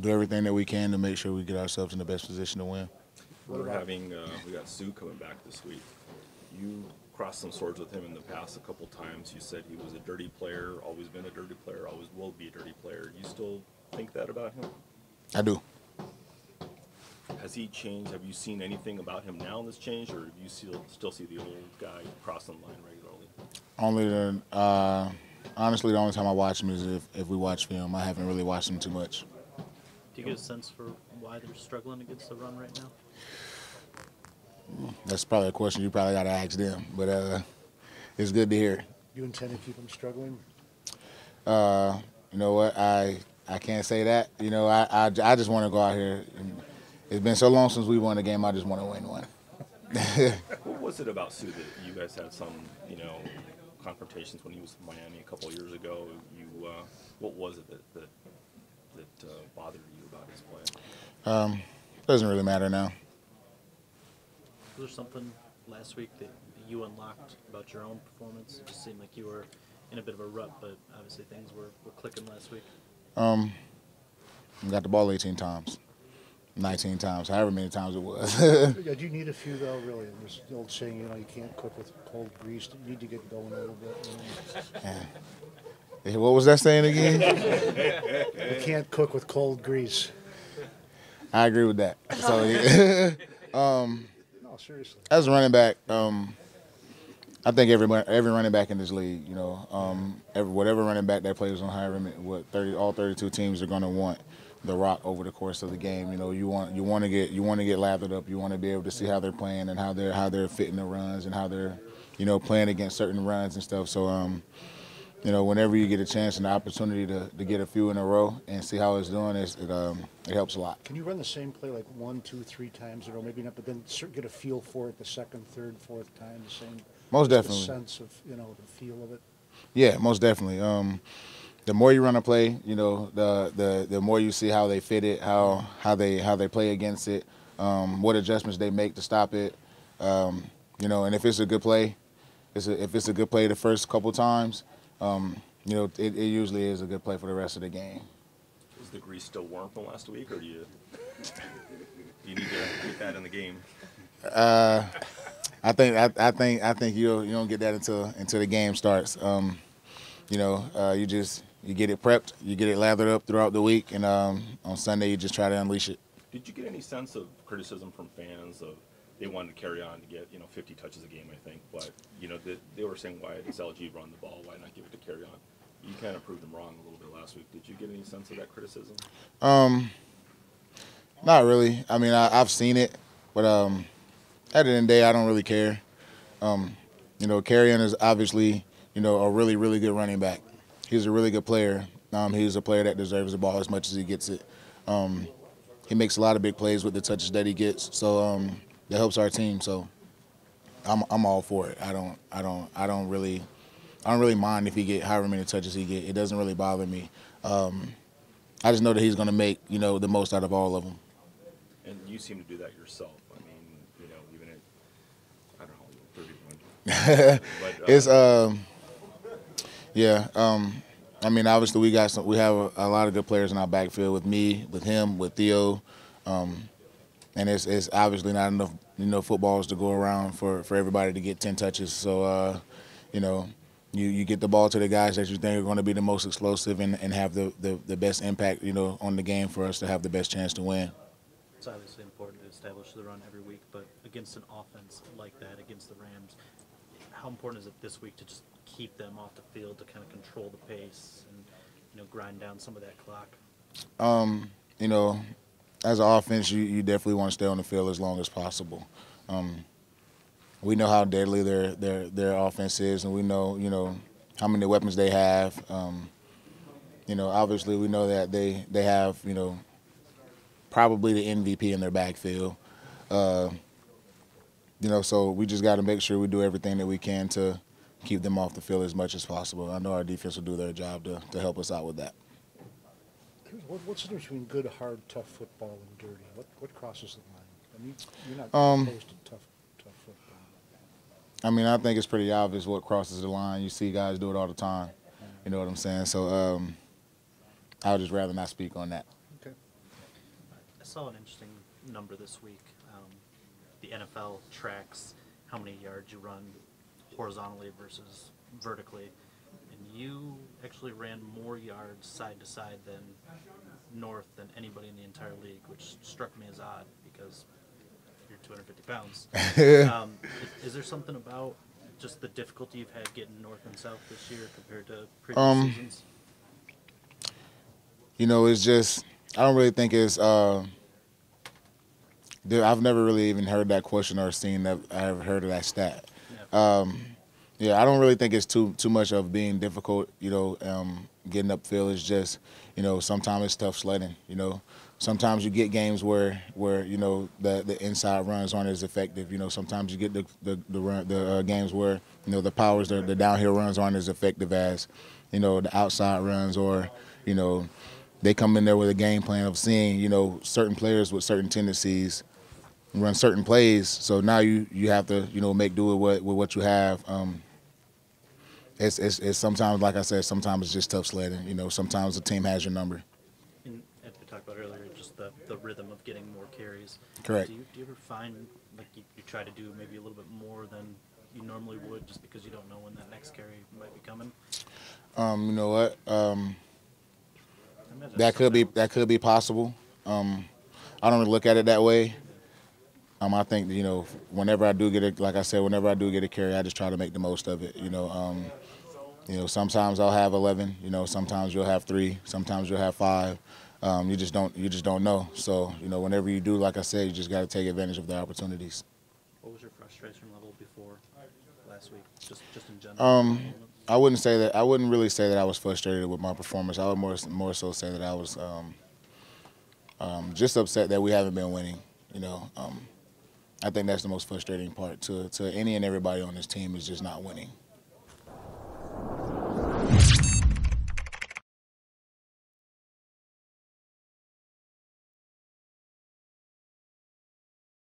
do everything that we can to make sure we get ourselves in the best position to win. We got Sue coming back this week. You crossed some swords with him in the past a couple times. You said he was a dirty player, always been a dirty player, always will be a dirty player. You still think that about him? I do. Has he changed? Have you seen anything about him now that's changed, or do you still see the old guy crossing the line regularly? Honestly, the only time I watch him is if we watch film. I haven't really watched him too much. Do you get a sense for why they're struggling against the run right now? That's probably a question you probably got to ask them, but it's good to hear. You intend to keep them struggling? You know what? I can't say that. You know, I just want to go out here. It's been so long since we won a game. I just want to win one. What was it about Sue that you guys had some, confrontations when he was in Miami a couple of years ago? What was it that bothered you about his play? Doesn't really matter now. Was there something last week that you unlocked about your own performance? It just seemed like you were in a bit of a rut, but obviously things were clicking last week. We got the ball 18 times, 19 times, however many times it was. Yeah, do you need a few, though, really? There's the old saying, you can't cook with cold grease. You need to get going a little bit. What was that saying again? You can't cook with cold grease. I agree with that. So, No, seriously. as a running back, I think every running back in this league, whatever running back that plays on high rim, all 32 teams are going to want the rock over the course of the game. You want to get lathered up. You want to be able to see how they're playing and how they're fitting the runs and how they're playing against certain runs and stuff. So whenever you get a chance and the opportunity to get a few in a row and see how it's doing, it helps a lot. Can you run the same play like 1, 2, 3 times in a row? Maybe not, but then get a feel for it the second, third, fourth time, the same. Most definitely. The sense of the feel of it. Yeah, most definitely. The more you run a play, the more you see how they fit it, how they play against it, what adjustments they make to stop it. And if it's a good play, if it's a good play the first couple times, it usually is a good play for the rest of the game. Is the grease still warm from last week, or do you need to get that in the game? I think you don't get that until the game starts. You get it prepped, you get it lathered up throughout the week, and on Sunday you just try to unleash it. Did you get any sense of criticism from fans of they wanted to carry on to get 50 touches a game, I think, but they were saying, why does LG run the ball? Why not give it to carry on? You kind of proved them wrong a little bit last week. Did you get any sense of that criticism? Not really. I mean, I've seen it, but at the end of the day, I don't really care. Carrion is obviously a really, really good running back. He's a really good player. He's a player that deserves the ball as much as he gets it. He makes a lot of big plays with the touches that he gets, so that helps our team. So I'm all for it. I don't really mind if he get however many touches he get. It doesn't really bother me. I just know that he's going to make the most out of all of them. And you seem to do that yourself. I mean, even at I don't know 31. But, It's yeah. I mean, obviously we have a lot of good players in our backfield with me, with him, with Theo, and it's obviously not enough footballs to go around for everybody to get 10 touches. So you get the ball to the guys that you think are going to be the most explosive and have the best impact on the game for us to have the best chance to win. It's obviously important to establish the run every week, but against an offense like that, against the Rams, how important is it this week to just keep them off the field to kind of control the pace and grind down some of that clock? As an offense, you definitely want to stay on the field as long as possible. We know how deadly their offense is, and we know how many weapons they have. Obviously we know that they have probably the MVP in their backfield. So we just got to make sure we do everything that we can to keep them off the field as much as possible. I know our defense will do their job to help us out with that. What's the difference between good, hard, tough football and dirty? What crosses the line? I mean, you're not opposed to tough football. I mean, I think it's pretty obvious what crosses the line. You see guys do it all the time. You know what I'm saying? So, I would just rather not speak on that. Okay. I saw an interesting number this week. The NFL tracks how many yards you run horizontally versus vertically, and you actually ran more yards side to side than north than anybody in the entire league, which struck me as odd because you're 250 pounds. Is there something about just the difficulty you've had getting north and south this year compared to previous seasons? You know, it's just I don't really think it's. I've never really even heard that question or seen that. I have heard of that stat. Yeah, I don't really think it's too much of being difficult. You know, getting upfield is just, you know, sometimes it's tough sledding. You know, sometimes you get games where you know the inside runs aren't as effective. You know, sometimes you get the games where you know the downhill runs aren't as effective as, you know, the outside runs, or you know, they come in there with a game plan of seeing, you know, certain players with certain tendencies run certain plays. So now you have to, you know, make do with what you have. It's sometimes, like I said, sometimes it's just tough sledding. You know, sometimes the team has your number. And as we talked about earlier, just the rhythm of getting more carries. Correct. Do you ever find like you try to do maybe a little bit more than you normally would just because you don't know when that next carry might be coming? You know what? I imagine That could be something possible. I don't really look at it that way. I think that, you know, whenever I do get it, like I said, whenever I do get a carry, I just try to make the most of it. You know, sometimes I'll have 11. You know, sometimes you'll have 3. Sometimes you'll have 5. You just don't know. So, you know, whenever you do, like I said, you just got to take advantage of the opportunities. What was your frustration level before last week, just in general? I wouldn't really say that I was frustrated with my performance. I would more so say that I was just upset that we haven't been winning. You know, I think that's the most frustrating part to any and everybody on this team is just not winning.